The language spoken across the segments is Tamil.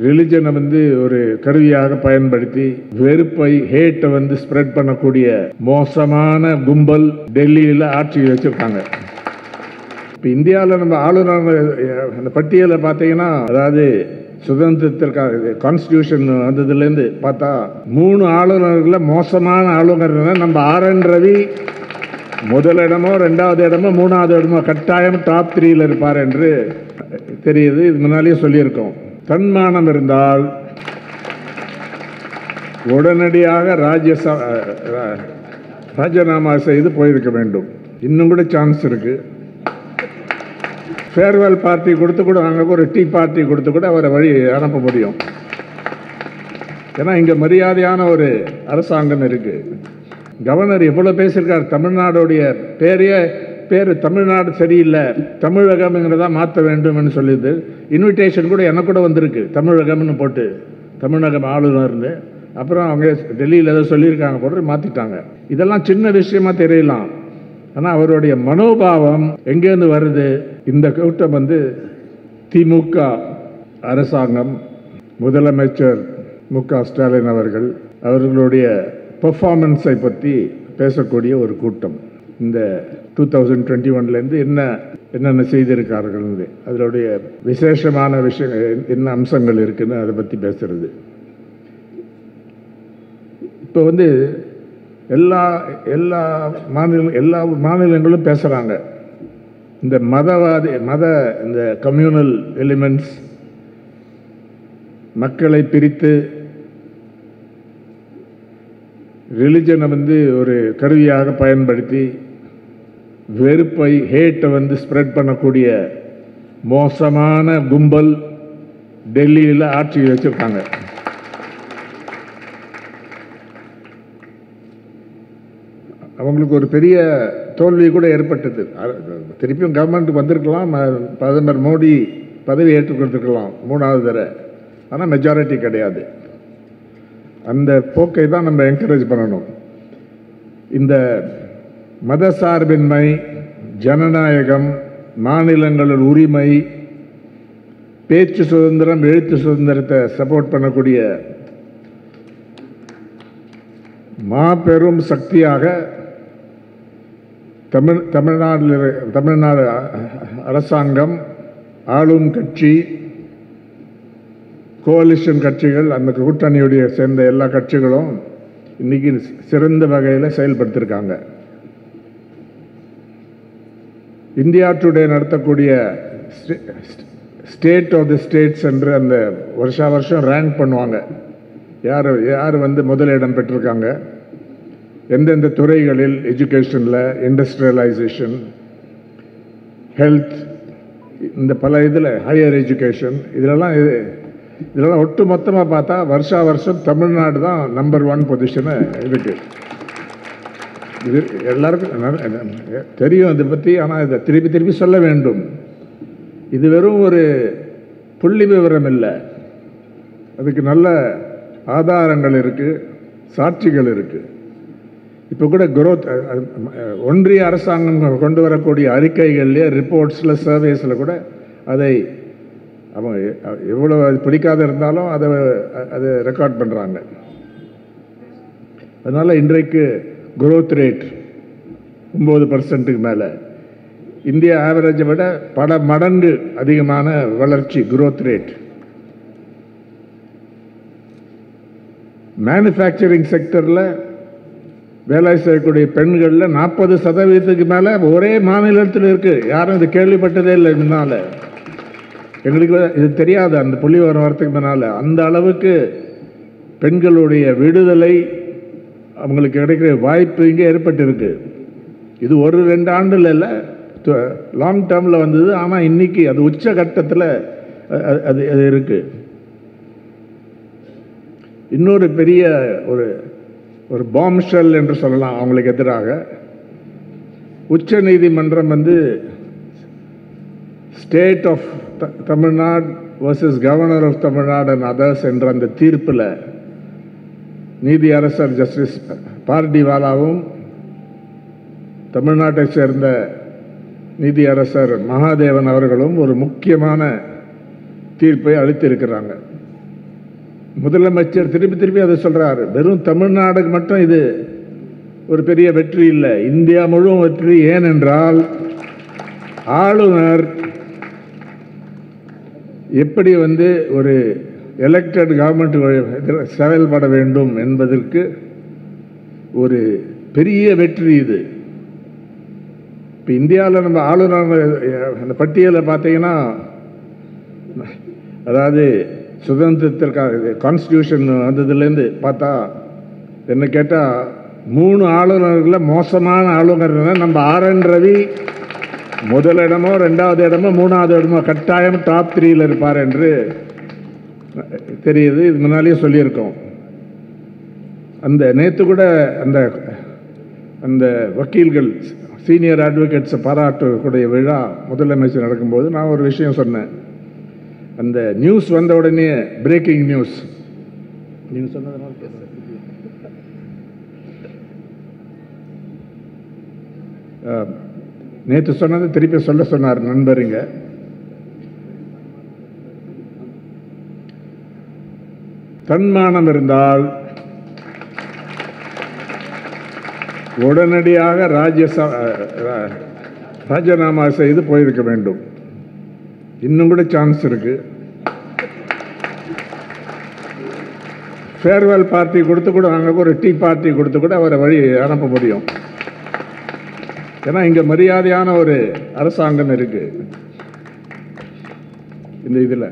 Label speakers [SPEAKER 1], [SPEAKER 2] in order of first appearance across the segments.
[SPEAKER 1] ரிலிஜனை ஒரு கருவியாக பயன்படுத்தி வெறுப்பை ஹேட்டை ஸ்ப்ரெட் பண்ணக்கூடிய மோசமான கும்பல் டெல்லியில் ஆட்சி வச்சிருக்காங்க. இப்போ இந்தியாவில் நம்ம ஆளுநர் அந்த பட்டியலை பார்த்தீங்கன்னா, அதாவது சுதந்திரத்திற்காக கான்ஸ்டியூஷன் வந்ததுலேருந்து பார்த்தா 3 ஆளுநர்களில் மோசமான ஆளுநர் நம்ம RN ரவி முதலிடமோ 2வது இடமோ 3வது இடமோ கட்டாயம் டாப் 3ல் இருப்பார் என்று தெரியுது. இது முன்னாலேயே சொல்லியிருக்கோம். தன்மானம் இருந்தால் உடனடியாக ராஜினாமா செய்து போயிருக்க வேண்டும். இன்னும் கூட சான்ஸ் இருக்கு. ஃபேர்வெல் பார்ட்டி கொடுத்து கூட அங்கே ஒரு டீ பார்ட்டி கொடுத்து கூட அவரை வழி அனுப்ப முடியும். ஏன்னா இங்கே மரியாதையான ஒரு அரசாங்கம் இருக்கு. கவர்னர் எவ்வளோ பேசியிருக்கார். தமிழ்நாடுடைய பேர் தமிழ்நாடு சரியில்லை, தமிழகம்ங்கிறதா மாற்ற வேண்டும்னு சொல்லிது. இன்விடேஷன் கூட எனக்கு கூட வந்திருக்கு, தமிழகம்னு போட்டு, தமிழகம் ஆளுநர்னு. அப்புறம் அவங்க டெல்லியில் ஏதோ சொல்லியிருக்காங்க போட்டு மாற்றிட்டாங்க. இதெல்லாம் சின்ன விஷயமா தெரியலாம். ஆனால் அவருடைய மனோபாவம் எங்கேருந்து வருது? இந்த கூட்டம் திமுக அரசாங்கம், முதலமைச்சர் MK ஸ்டாலின் அவர்களுடைய பெர்ஃபார்மன்ஸை பற்றி பேசக்கூடிய ஒரு கூட்டம். இந்த 2021லேருந்து என்னென்ன செய்திருக்கார்கள், அதனுடைய விசேஷமான விஷயம் என்ன அம்சங்கள் இருக்குன்னு அதை பற்றி பேசுறது. இப்போ எல்லா மாநிலங்களும் பேசுகிறாங்க. இந்த இந்த கம்யூனல் எலிமெண்ட்ஸ் மக்களை பிரித்து ரிலிஜனை ஒரு கருவியாக பயன்படுத்தி வெறுப்பை ஹேட்டை ஸ்ப்ரெட் பண்ணக்கூடிய மோசமான கும்பல் டெல்லியில் ஆட்சி வச்சிருக்காங்க. அவங்களுக்கு ஒரு பெரிய தோல்வி கூட ஏற்பட்டது. திருப்பியும் கவர்மெண்ட்டுக்கு வந்திருக்கலாம், பிரதமர் மோடி பதவி ஏற்றுக்கொண்டிருக்கலாம் 3வது தடவை. ஆனால் மெஜாரிட்டி கிடையாது. அந்த போக்கை தான் நம்ம என்கரேஜ் பண்ணணும். இந்த மதசார்பின்மை, ஜனநாயகம், மாநிலங்களின் உரிமை, பேச்சு சுதந்திரம், எழுத்து சுதந்திரத்தை சப்போர்ட் பண்ணக்கூடிய மாபெரும் சக்தியாக தமிழ்நாடு அரசாங்கம், ஆளும் கட்சி, கோலிஷன் கட்சிகள், அந்த கூட்டணியுடைய சேர்ந்த எல்லா கட்சிகளும் இன்னைக்கு சிறந்த வகையில் செயல்படுத்தியிருக்காங்க. இந்தியா டுடே நடத்தக்கூடிய ஸ்டேட் ஆஃப் தி ஸ்டேட்ஸ் என்று அந்த வருஷம் ரேங்க் பண்ணுவாங்க. யார் முதலிடம் பெற்றிருக்காங்க, எந்தெந்த துறைகளில், எஜுகேஷனில், இண்டஸ்ட்ரியலைசேஷன், ஹெல்த், இந்த பல இதில், ஹையர் எஜுகேஷன், இதெல்லாம் ஒட்டு மொத்தமாக பார்த்தா வருஷம் தமிழ்நாடு தான் நம்பர் 1 பொசிஷனை இருக்கு. இது எல்லாருக்கும் தெரியும் இதை பற்றி. ஆனால் இதை திருப்பி சொல்ல வேண்டும். இது வெறும் ஒரு புள்ளி விவரம் இல்லை, அதுக்கு நல்ல ஆதாரங்கள் இருக்கு, சாட்சிகள் இருக்கு. இப்போ கூட ஒன்றிய அரசாங்கம் கொண்டு வரக்கூடிய அறிக்கைகள்லேயே, ரிப்போர்ட்ஸில், சர்வேஸில் கூட அதை அவங்க எவ்வளோ பிடிக்காத இருந்தாலும் அதை ரெக்கார்ட் பண்ணுறாங்க. அதனால் இன்றைக்கு growth ரேட் 9% மேலே, இந்தியா ஆவரேஜை விட பல மடங்கு அதிகமான வளர்ச்சி growth ரேட். மேனுஃபேக்சரிங் செக்டரில் வேலை செய்யக்கூடிய பெண்களில் 40% மேலே ஒரே மாநிலத்தில் இருக்குது. யாரும் இது கேள்விப்பட்டதே இல்லை முன்னால். எங்களுக்கு இது தெரியாது, அந்த புள்ளி வரத்துக்கு முன்னால். அந்த அளவுக்கு பெண்களுடைய விடுதலை, அவங்களுக்கு கிடைக்கிற வாய்ப்பு இங்கே ஏற்பட்டிருக்கு. இது 1-2 ஆண்டுல இல்லை, லாங் டேர்மில் வந்தது. ஆனால் இன்னைக்கு அது உச்சகட்டத்தில் அது இருக்கு. இன்னொரு பெரிய ஒரு பாம் ஷெல் என்று சொல்லலாம் அவங்களுக்கு எதிராக. உச்ச நீதிமன்றம் state of Tamil Nadu versus governor of Tamil Nadu and others என்ற அந்த தீர்ப்பில் நீதியரசர் ஜஸ்டிஸ் பார்டிவாலாவும் தமிழ்நாட்டை சேர்ந்த நீதியரசர் மகாதேவன் அவர்களும் ஒரு முக்கியமான தீர்ப்பை அளித்திருக்கிறாங்க. முதலமைச்சர் திருப்பி திருப்பி அதை சொல்றாரு. வெறும் தமிழ்நாடுக்கு மட்டும் இது ஒரு பெரிய வெற்றி இல்லை, இந்தியா முழுவதும் வெற்றி. ஏனென்றால் ஆளுநர் எப்படி ஒரு எலெக்டட் கவர்மெண்ட் செயல்பட வேண்டும் என்பதற்கு ஒரு பெரிய வெற்றி இது. இப்போ இந்தியாவில் நம்ம ஆளுநர் அந்த பட்டியலை பார்த்தீங்கன்னா, அதாவது சுதந்திரத்திற்காக கான்ஸ்டியூஷன் வந்ததுலேருந்து பார்த்தா என்ன கேட்டால் 3 ஆளுநர்களில் மோசமான ஆளுநர் நம்ம ஆர்.என். ரவி முதலிடமோ 2வது இடமோ 3வது இடமோ கட்டாயம் டாப் 3ல் இருப்பார் என்று தெரியுது. இது முன்னாலேயே சொல்லியிருக்கோம். அந்த நேற்று கூட அந்த அந்த வக்கீல்கள் சீனியர் அட்வொகேட்ஸை பாராட்டக்கூடிய விழா முதலமைச்சர் நடக்கும்போது நான் ஒரு விஷயம் சொன்னேன். அந்த நியூஸ் வந்த உடனே பிரேக்கிங் நியூஸ் நீங்கள் சொன்னதுனால நேற்று சொன்னது திருப்பி சொல்ல சொன்னார் நண்பருங்க. தன்மானம் இருந்தால் உடனடியாக ராஜினாமா செய்து போயிருக்க வேண்டும். இன்னும் கூட சான்ஸ் இருக்கு. ஃபேர்வெல் பார்ட்டி கொடுத்து கூட நாங்கள் ஒரு டீ பார்ட்டி கொடுத்து கூட அவரை வழி அனுப்ப முடியும். ஏன்னா இங்கே மரியாதையான ஒரு அரசாங்கம் இருக்கு. இந்த இதில்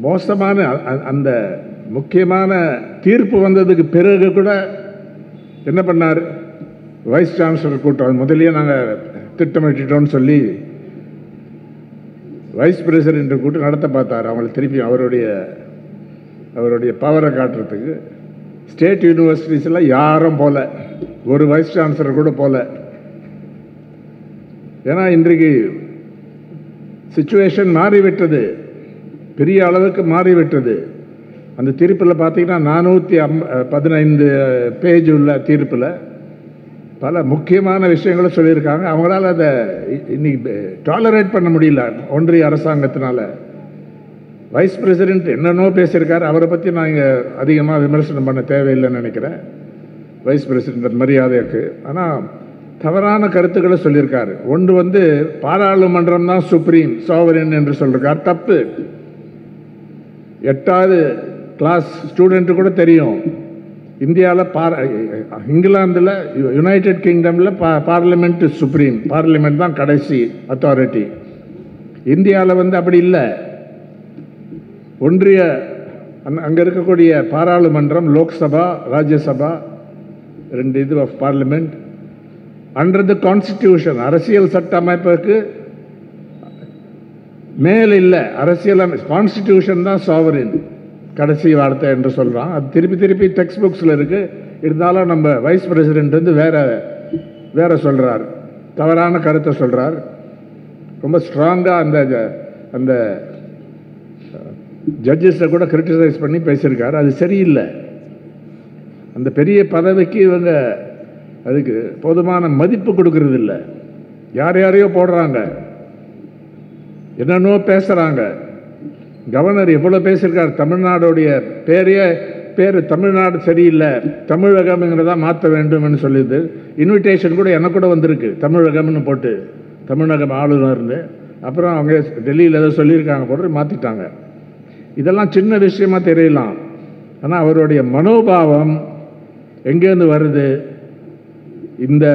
[SPEAKER 1] மோசமான அந்த முக்கியமான தீர்ப்பு வந்ததுக்கு பிறகு கூட என்ன பண்ணார், வைஸ் சான்சலர் கூட்டம் முதலியே நாங்கள் திட்டமிட்டோம்னு சொல்லி வைஸ் பிரசிடென்ட் கூட்டம் நடத்த பார்த்தார். அவங்களை திருப்பி அவருடைய பவரை காட்டுறதுக்கு ஸ்டேட் யூனிவர்சிட்டிஸில் யாரும் போல, ஒரு வைஸ் சான்சலர் கூட போல. ஏன்னா இன்றைக்கு சிச்சுவேஷன் மாறிவிட்டது, பெரிய அளவுக்கு மாறிவிட்டது. அந்த தீர்ப்பில் பார்த்தீங்கன்னா 415 பேஜ் உள்ள தீர்ப்பில் பல முக்கியமான விஷயங்களும் சொல்லியிருக்காங்க. அவங்களால அதை இன்னைக்கு டாலரேட் பண்ண முடியல ஒன்றிய அரசாங்கத்தினால. வைஸ் பிரசிடென்ட் என்னென்னோ பேசியிருக்காரு, அவரை பற்றி நான் இங்கே அதிகமாக விமர்சனம் பண்ண தேவையில்லைன்னு நினைக்கிறேன். வைஸ் பிரசிடென்ட் மரியாதைக்கு. ஆனால் தவறான கருத்துக்களை சொல்லியிருக்காரு. ஒன்று பாராளுமன்றம் தான் சுப்ரீம் சாவரின் என்று சொல்லியிருக்கார். தப்பு. 8வது கிளாஸ் ஸ்டூடெண்ட்டு கூட தெரியும், இந்தியாவில் இங்கிலாந்தில் யுனைடெட் கிங்டமில் பார்லிமெண்ட் சுப்ரீம், பார்லிமெண்ட் தான் கடைசி அத்தாரிட்டி. இந்தியாவில் அப்படி இல்லை. ஒன்றிய அங்கே இருக்கக்கூடிய பாராளுமன்றம், லோக்சபா, ராஜ்யசபா, 2 இது of parliament under the constitution, அரசியல் சட்ட அமைப்புக்கு மேல் இல்லை. அரசியல் கான்ஸ்டிடியூஷன் தான் சாவரின் கடைசி வார்த்தை என்று சொல்கிறான். அது திருப்பி திருப்பி டெக்ஸ்ட் புக்ஸில் இருக்குது. இருந்தாலும் நம்ம வைஸ் பிரசிடென்ட் வேற சொல்கிறார், தவறான கருத்தை சொல்கிறார். ரொம்ப ஸ்ட்ராங்காக அந்த ஜட்ஜஸை கூட கிரிட்டிசைஸ் பண்ணி பேசியிருக்காரு. அது சரியில்லை. அந்த பெரிய பதவிக்கு இவங்க அதுக்கு போதுமான மதிப்பு கொடுக்கறது இல்லை. யாரையோ போடுறாங்க, என்னென்னோ பேசுகிறாங்க. கவர்னர் எவ்வளோ பேசியிருக்கார். தமிழ்நாடுடைய பேர் தமிழ்நாடு சரியில்லை, தமிழகம்ங்கிறதா மாற்ற வேண்டும்னு சொல்லிது. இன்விடேஷன் கூட எனக்கு கூட வந்திருக்கு, தமிழகம்னு போட்டு, தமிழகம் ஆளுநர்னு. அப்புறம் அவங்க டெல்லியில் ஏதோ சொல்லியிருக்காங்க போட்டு மாற்றிட்டாங்க. இதெல்லாம் சின்ன விஷயமா தெரியலாம். ஆனால் அவருடைய மனோபாவம் எங்கேருந்து வருது? இந்த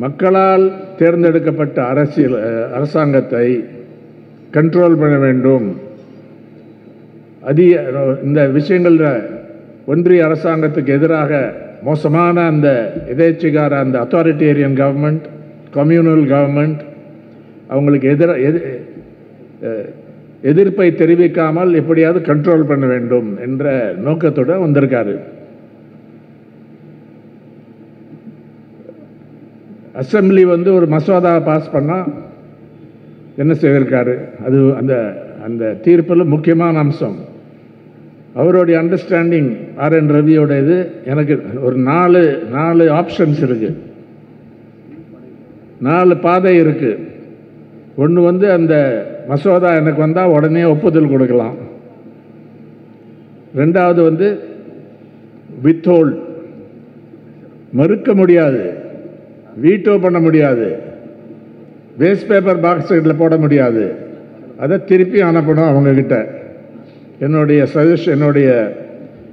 [SPEAKER 1] மக்களால் தேர்ந்தெடுக்கப்பட்ட அரசாங்கத்தை கண்ட்ரோல் பண்ண வேண்டும். இந்த விஷயங்களில் ஒன்றிய அரசாங்கத்துக்கு எதிராக மோசமான அந்த எதேச்சிகார அந்த அத்தாரிட்டேரியன் கவர்மெண்ட், கம்யூனல் கவர்மெண்ட், அவங்களுக்கு எதிர்ப்பை தெரிவிக்காமல் எப்படியாவது கண்ட்ரோல் பண்ண வேண்டும் என்ற நோக்கத்தோடு வந்திருக்காரு. அசம்பிளி ஒரு மசோதாவை பாஸ் பண்ணால் என்ன செய்திருக்காரு? அது அந்த தீர்ப்பில் முக்கியமான அம்சம். அவருடைய அண்டர்ஸ்டாண்டிங் ஆர்.என். ரவியோட இது எனக்கு ஒரு 4 ஆப்ஷன்ஸ் இருக்கு, 4 பாதை இருக்கு. ஒன்று அந்த மசோதா எனக்கு வந்தால் உடனே ஒப்புதல் கொடுக்கலாம். ரெண்டாவது வந்து வித்ஹோல்ட், மறுக்க முடியாது, வீட்டோ பண்ண முடியாது, வேஸ்ட் பேப்பர் பாக்ஸில் போட முடியாது, அதை திருப்பி அனுப்பணும் அவங்கக்கிட்ட. என்னுடைய சஜஷன், என்னுடைய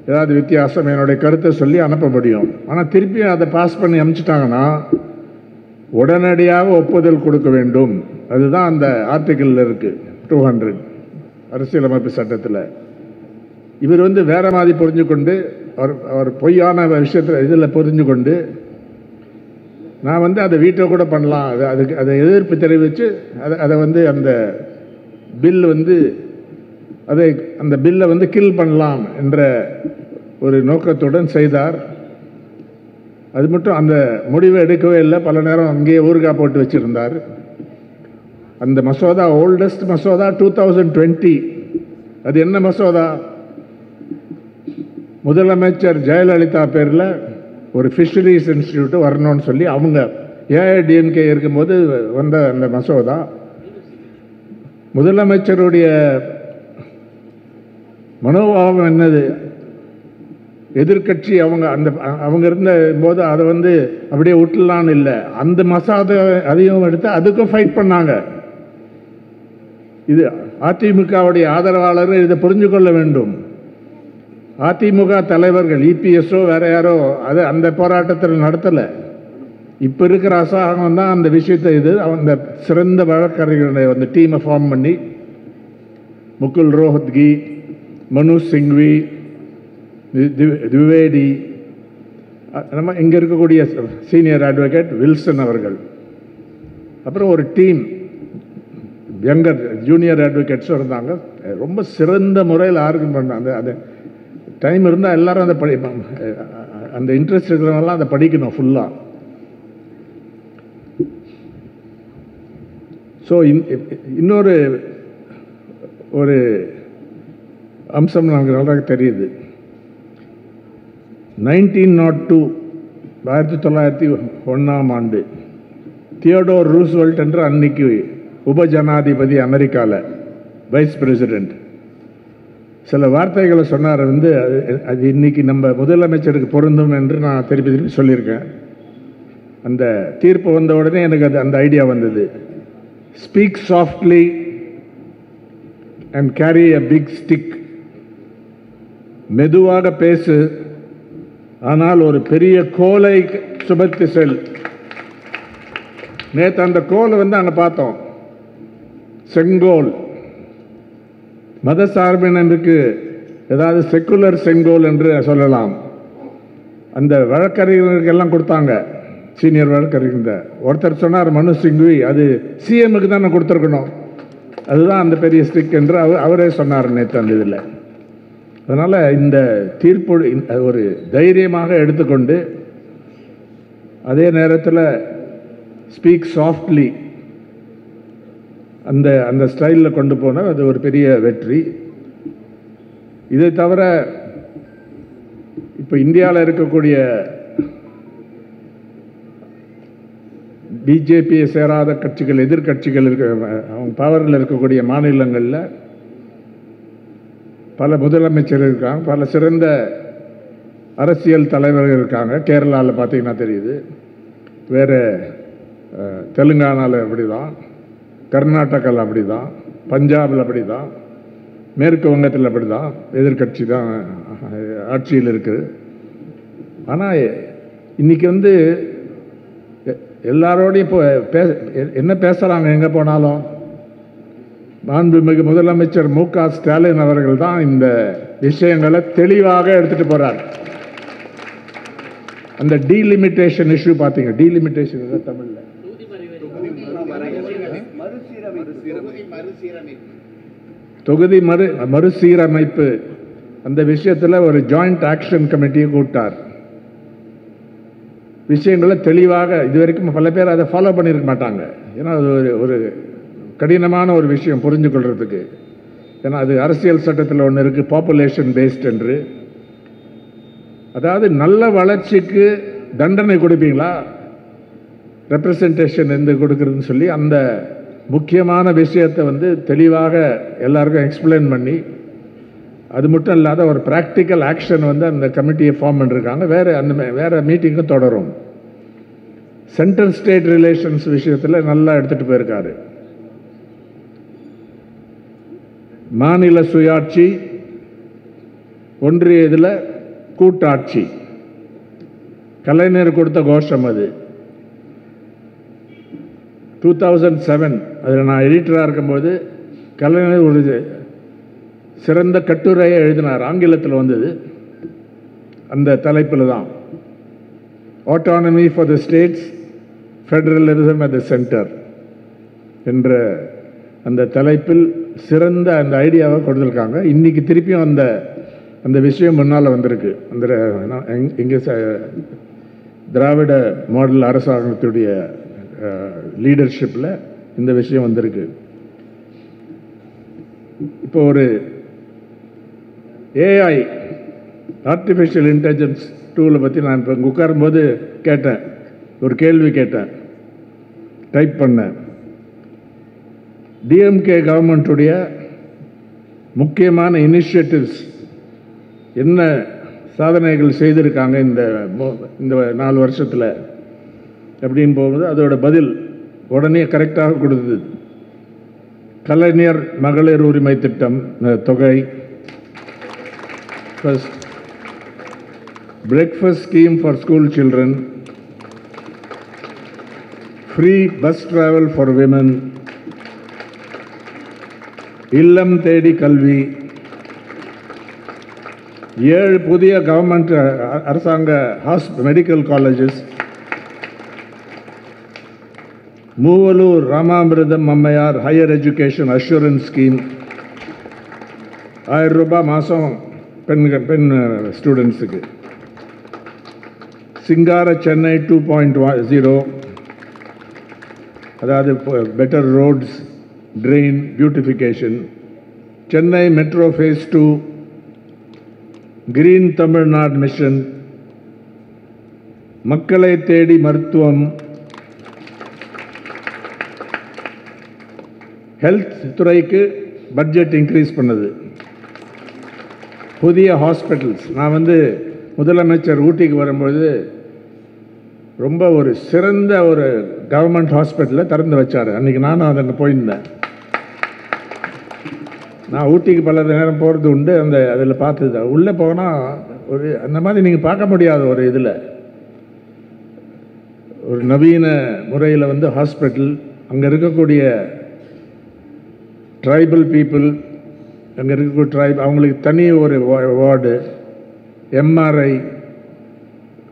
[SPEAKER 1] ஏதாவது வித்தியாசம், என்னுடைய கருத்தை சொல்லி அனுப்ப முடியும். ஆனால் திருப்பி அதை பாஸ் பண்ணி அனுப்பிச்சிட்டாங்கன்னா உடனடியாக ஒப்புதல் கொடுக்க வேண்டும். அதுதான் அந்த ஆர்டிக்கிளில் இருக்குது, 200 அரசியலமைப்பு சட்டத்தில். இவர் வந்து வேற மாதிரி புரிஞ்சு கொண்டு, அவர் பொய்யான விஷயத்தில் இதில் புரிஞ்சு கொண்டு, நான் வந்து அதை வீட்டை கூட பண்ணலாம், அதுக்கு அதை எதிர்ப்பு தெரிவித்து அதை வந்து அந்த பில் வந்து அந்த பில்லை வந்து கில் பண்ணலாம் என்ற ஒரு நோக்கத்துடன் செய்தார். அது மட்டும் அந்த முடிவை எடுக்கவே இல்லை. பல நேரம் அங்கேயே ஊறுகாய் போட்டு வச்சிருந்தார். அந்த மசோதா ஓல்டஸ்ட் மசோதா 2020. அது என்ன மசோதா? முதலமைச்சர் ஜெயலலிதா பேரில் ஒரு ஃபிஷரிஸ் இன்ஸ்டிடியூட் வரணும்னு சொல்லி அவங்க ஏஐடிஎம்கே இருக்கும்போது வந்த அந்த மசோதா. முதலமைச்சருடைய மனோபாவம் என்னது? எதிர்கட்சி அவங்க இருந்த போது அதை வந்து அப்படியே விட்டுலான்னு இல்லை, அந்த மசோதா அதையும் எடுத்து அதுக்கும் ஃபைட் பண்ணாங்க. இது அதிமுகவுடைய ஆதரவாளர்கள் இதை புரிஞ்சு கொள்ள வேண்டும். அதிமுக தலைவர்கள் இபிஎஸ்ஓ வேற யாரோ அந்த போராட்டத்தில் நடத்தலை. இப்போ இருக்கிற அரசாங்கம் தான் அந்த விஷயத்தை அந்த சிறந்த வழக்கறிஞர்களை அந்த டீமை ஃபார்ம் பண்ணி முகுல் ரோஹத்கி, மனு சிங்வி, திவேடி, நம்ம இங்கே இருக்கக்கூடிய சீனியர் அட்வொகேட் வில்சன் அவர்கள், அப்புறம் ஒரு டீம் யங்கர் ஜூனியர் அட்வொகேட்ஸும் இருந்தாங்க. ரொம்ப சிறந்த முறையில் ஆர்கியூ பண்ணாங்க. அது டைம் இருந்தால் எல்லாரும் அதை அந்த இன்ட்ரெஸ்ட் இருக்கிறவங்கலாம் அதை படிக்கணும் ஃபுல்லாக. ஸோ இன்னொரு ஒரு அம்சம் நமக்கு நல்லாக தெரியுது. 1902 1901 தியோடோர் ரூஸ்வெல்ட் என்று அன்னைக்கு உபஜனாதிபதி அமெரிக்காவில் வைஸ் பிரசிடென்ட் சில வார்த்தைகளை சொன்னார். வந்து அது இன்னைக்கு நம்ம முதலமைச்சருக்கு பொருந்தும் என்று நான் திருப்பி திருப்பி சொல்லியிருக்கேன். அந்த தீர்ப்பு வந்த உடனே எனக்கு அந்த ஐடியா வந்தது. Speak softly and carry a big stick. மெதுவாக பேசு, ஆனால் ஒரு பெரிய கோலை சுமத்தி செல். நேற்று அந்த கோலை வந்து அங்கே பார்த்தோம், செங்கோல். மத சார்பினருக்கு ஏதாவது செக்குலர் செங்கோல் என்று சொல்லலாம். அந்த வழக்கறிஞர்களுக்கெல்லாம் கொடுத்தாங்க, சீனியர் வழக்கறிஞர். ஒருத்தர் சொன்னார், மனு சிங்வி, அது சிஎம்முக்கு தானே கொடுத்துருக்கணும், அதுதான் அந்த பெரிய ஸ்டிக் என்று அவரே சொன்னார் நேற்று அந்த இதில். அதனால் இந்த தீர்ப்பு ஒரு தைரியமாக எடுத்துக்கொண்டு அதே நேரத்தில் ஸ்பீக் சாஃப்ட்லி அந்த ஸ்டைலில் கொண்டு போனால் அது ஒரு பெரிய வெற்றி. இதை தவிர இப்போ இந்தியாவில் இருக்கக்கூடிய பிஜேபியை சேராத கட்சிகள், எதிர்கட்சிகள் அவங்க பவரில் இருக்கக்கூடிய மாநிலங்களில் பல முதலமைச்சர் இருக்காங்க, பல சிறந்த அரசியல் தலைவர்கள் இருக்காங்க. கேரளாவில் பார்த்தீங்கன்னா தெரியுது, வேறு தெலுங்கானாவில் அப்படி தான், கர்நாடகாவில் அப்படி தான், பஞ்சாபில் அப்படி தான், மேற்கு வங்கத்தில் அப்படி தான் எதிர்கட்சி தான் ஆட்சியில் இருக்குது. ஆனால் இன்றைக்கி வந்து எல்லாரோடையும் இப்போ என்ன பேசுகிறாங்க எங்கே போனாலும், மாண்புமிகு முதலமைச்சர் மு.க. ஸ்டாலின் அவர்கள் தான் இந்த விஷயங்களை தெளிவாக எடுத்துகிட்டு போகிறார். அந்த டீலிமிட்டேஷன் இஷ்யூ பார்த்தீங்க, டீலிமிட்டேஷன் தமிழில் தொகுதி மறுசீரமைப்பு, அந்த விஷயத்தில் ஒரு ஜாயிண்ட் ஆக்ஷன் கமிட்டியை கூட்டார். விஷயங்களை தெளிவாக, இதுவரைக்கும் பல பேர் அதை ஃபாலோ பண்ணியிருக்க மாட்டாங்க. ஏன்னா அது ஒரு கடினமான ஒரு விஷயம் புரிஞ்சு கொள்றதுக்கு. ஏன்னா அது அரசியல் சட்டத்தில் ஒன்று இருக்குது, பாப்புலேஷன் பேஸ்ட் என்று. அதாவது நல்ல வளர்ச்சிக்கு தண்டனை கொடுப்பீங்களா, ரெப்ரசன்டேஷன் எந்த கொடுக்குறதுன்னு சொல்லி அந்த முக்கியமான விஷயத்தை வந்து தெளிவாக எல்லாருக்கும் எக்ஸ்பிளைன் பண்ணி அது மட்டும் இல்லாத ஒரு ப்ராக்டிக்கல் ஆக்ஷன் வந்து அந்த கமிட்டியை ஃபார்ம் பண்ணிருக்காங்க. வேற மீட்டிங்கும் தொடரும். சென்ட்ரல் ஸ்டேட் ரிலேஷன்ஸ் விஷயத்தில் நல்லா எடுத்துட்டு போயிருக்காரு. மாநில சுயாட்சி, ஒன்றிய இதில் கூட்டாட்சி, கலைஞர் கொடுத்த கோஷம் அது. 2007 அதில் நான் எடிட்டராக இருக்கும்போது கலைஞர் ஒரு சிறந்த கட்டுரையை எழுதினார், ஆங்கிலத்தில் வந்தது. அந்த தலைப்பில் தான் autonomy for the states, federalism at the centre என்ற அந்த தலைப்பில் சிறந்த அந்த ஐடியாவை கொடுத்துருக்காங்க. இன்னைக்கு திருப்பியும் அந்த விஷயம் முன்னால் வந்திருக்கு. அந்த இங்கே திராவிட மாடல் அரசாங்கத்துடைய லீடர்ஷிப்பில் இந்த விஷயம் வந்திருக்கு. இப்போ ஒரு ஏஐ ஆர்டிஃபிஷியல் இன்டெலிஜென்ஸ் டூலை பற்றி நான் இப்போ உட்காரும்போது கேட்டேன், ஒரு கேள்வி கேட்டேன், டைப் பண்ணேன். டிஎம்கே கவர்மெண்ட்டுடைய முக்கியமான இனிஷியேட்டிவ்ஸ் என்ன சாதனைகள் செய்திருக்காங்க இந்த 4 வருஷத்தில் அப்படின்னு போகும்போது அதோட பதில் உடனே கரெக்டாக கொடுத்தது. கலைஞர் மகளிர் உரிமை திட்டம் தொகை, first breakfast scheme for school children, free bus travel for women, இல்லம் தேடி கல்வி, 7 புதிய கவர்மெண்ட் அரசாங்க மெடிக்கல் காலேஜஸ், மூவலூர் ராமாமிர்தம் அம்மையார் ஹையர் எஜுகேஷன் அஷூரன்ஸ் ஸ்கீம், 1000 ரூபாய் மாதம் பெண் ஸ்டூடெண்ட்ஸுக்கு, சிங்கார சென்னை 2.0, அதாவது better roads, train beautification, Chennai metro phase 2, green Tamil Nadu mission, மக்களை தேடி மருத்துவம், ஹெல்த் துறைக்கு பட்ஜெட் இன்க்ரீஸ் பண்ணது, புதிய ஹாஸ்பிட்டல்ஸ். நான் முதலமைச்சர் ஊட்டிக்கு வரும்பொழுது ரொம்ப ஒரு சிறந்த ஒரு கவர்மெண்ட் ஹாஸ்பிட்டலை திறந்து வச்சார். அன்றைக்கி நானும் அதில் போயிருந்தேன். நான் ஊட்டிக்கு பல நேரம் போகிறது உண்டு. அதில் பார்த்தது உள்ளே போனால் ஒரு அந்த மாதிரி நீங்கள் பார்க்க முடியாத ஒரு இதில் ஒரு நவீன முறையில் ஹாஸ்பிட்டல், அங்கே இருக்கக்கூடிய ட்ரைபல் பீப்புள், அங்கே இருக்கக்கூடிய அவங்களுக்கு தனி ஒரு வார்டு, எம்ஆர்ஐ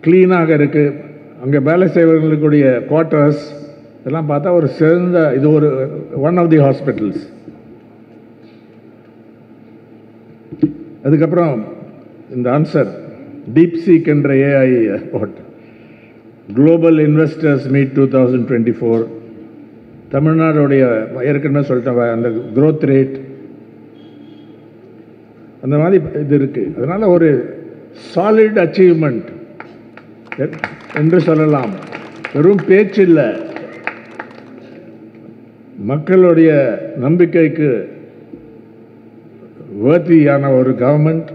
[SPEAKER 1] க்ளீனாக இருக்குது. அங்கே வேலை செய்வர்களுக்குடைய குவார்ட்டர்ஸ் இதெல்லாம் பார்த்தா ஒரு சிறந்த இது ஒரு ஒன் ஆஃப் தி ஹாஸ்பிட்டல்ஸ். அதுக்கப்புறம் இந்த ஆன்சர் டீப்சீக் என்ற ஏஐ குளோபல் இன்வெஸ்டர்ஸ் மீட் 2024, தமிழ்நாடுடைய ஏற்கனவே சொல்லிட்டேன் அந்த growth ரேட் அந்த மாதிரி இது இருக்குது. அதனால் ஒரு சாலிட் அச்சீவ்மெண்ட் என்று சொல்லலாம். வெறும் பேச்சு இல்லை, மக்களுடைய நம்பிக்கைக்கு வேர்த்தியான ஒரு கவர்மெண்ட்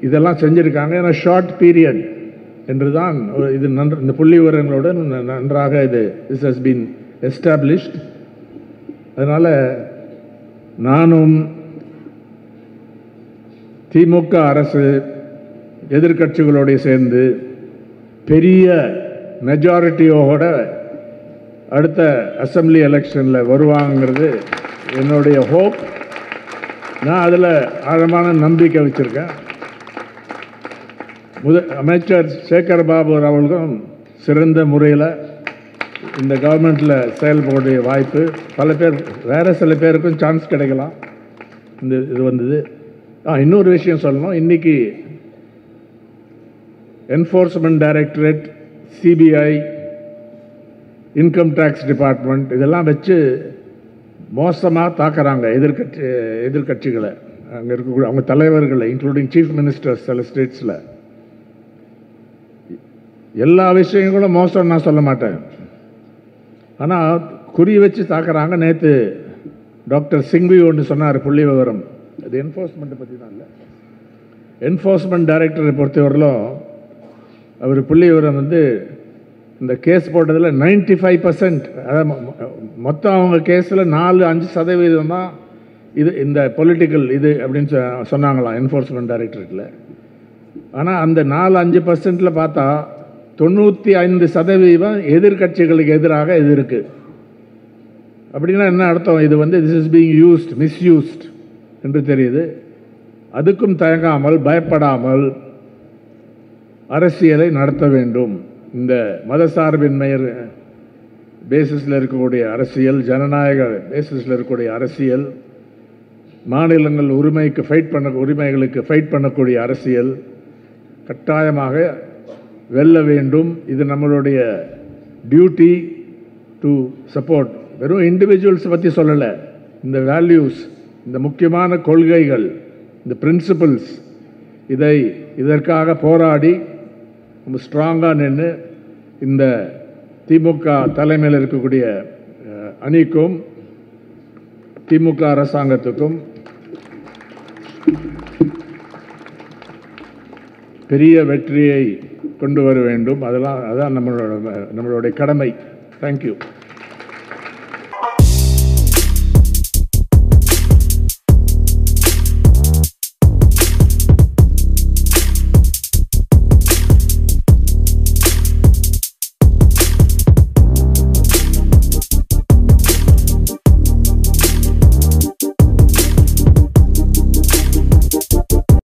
[SPEAKER 1] இதெல்லாம் செஞ்சுருக்காங்க. ஏன்னா ஷார்ட் பீரியட் என்று தான் இது இந்த புள்ளி விவரங்களோடு நன்றாக திஸ் ஹஸ் பீன் எஸ்டாப்ளிஷ்ட். அதனால் நானும் திமுக அரசு எதிர்கட்சிகளோடு சேர்ந்து பெரிய மெஜாரிட்டியோட அடுத்த அசம்பிளி எலெக்ஷனில் வருவாங்கிறது என்னுடைய ஹோப். நான் அதில் ஆழமான நம்பிக்கை வச்சுருக்கேன். அமைச்சர் சேகர் பாபு அவர்களும் சிறந்த முறையில் இந்த கவர்மெண்ட்டில் செயல்படக்கூடிய வாய்ப்பு, பல பேர் வேறு சில பேருக்கும் சான்ஸ் கிடைக்கலாம். இது வந்தது. இன்னொரு விஷயம் சொல்லணும். இன்றைக்கி enforcement directorate, CBI, income tax department இதெல்லாம் வச்சு மோசமாக தாக்குறாங்க எதிர்கட்சிகளை, அங்கே இருக்கக்கூடிய அவங்க தலைவர்களை, இன்க்ளூடிங் சீஃப் மினிஸ்டர்ஸ் சில ஸ்டேட்ஸில். எல்லா விஷயங்களும் மோசம் நான் சொல்ல மாட்டேன், ஆனால் குறி வச்சு தாக்குறாங்க. நேற்று டாக்டர் சிங்வி ஒன்று சொன்னார் புள்ளி விவரம். அது என்ஃபோர்ஸ்மெண்ட்டை பற்றி தான் இல்லை. என்ஃபோர்ஸ்மெண்ட் டைரக்டரை பொறுத்தவரையிலும் அவர் புள்ளி விவரம் வந்து இந்த கேஸ் போட்டதில் 95%, அதாவது மொத்தம் அவங்க கேஸில் 4-5% தான் இது இந்த பொலிட்டிக்கல் இது அப்படின்னு சொன்னாங்களாம் என்ஃபோர்ஸ்மெண்ட் டைரக்டரேட்டில். ஆனால் அந்த 4-5% பார்த்தா 95% எதிர்கட்சிகளுக்கு எதிராக இது இருக்குது. அப்படின்னா என்ன அர்த்தம்? இது வந்து this is being used, misused என்று தெரியுது. அதுக்கும் தயங்காமல் பயப்படாமல் அரசியலை நடத்த வேண்டும். இந்த மதசார்பின்மை பேசிஸில் இருக்கக்கூடிய அரசியல், ஜனநாயக பேசிஸில் இருக்கக்கூடிய அரசியல், மாநிலங்கள் உரிமைகளுக்கு ஃபைட் பண்ணக்கூடிய அரசியல் கட்டாயமாக வெல்ல வேண்டும். இது நம்மளுடைய டியூட்டி டு சப்போர்ட். வெறும் இண்டிவிஜுவல்ஸ் பற்றி சொல்லலை, இந்த வேல்யூஸ், இந்த முக்கியமான கொள்கைகள், இந்த பிரின்சிபல்ஸ், இதற்காக போராடி நம்ம ஸ்ட்ராங்காக நின்று இந்த திமுக தலைமையில் இருக்கக்கூடிய அணிக்கும் திமுக அரசாங்கத்துக்கும் பெரிய வெற்றியை கொண்டு வர வேண்டும். அதான் நம்மளுடைய கடமை. தேங்க்யூ.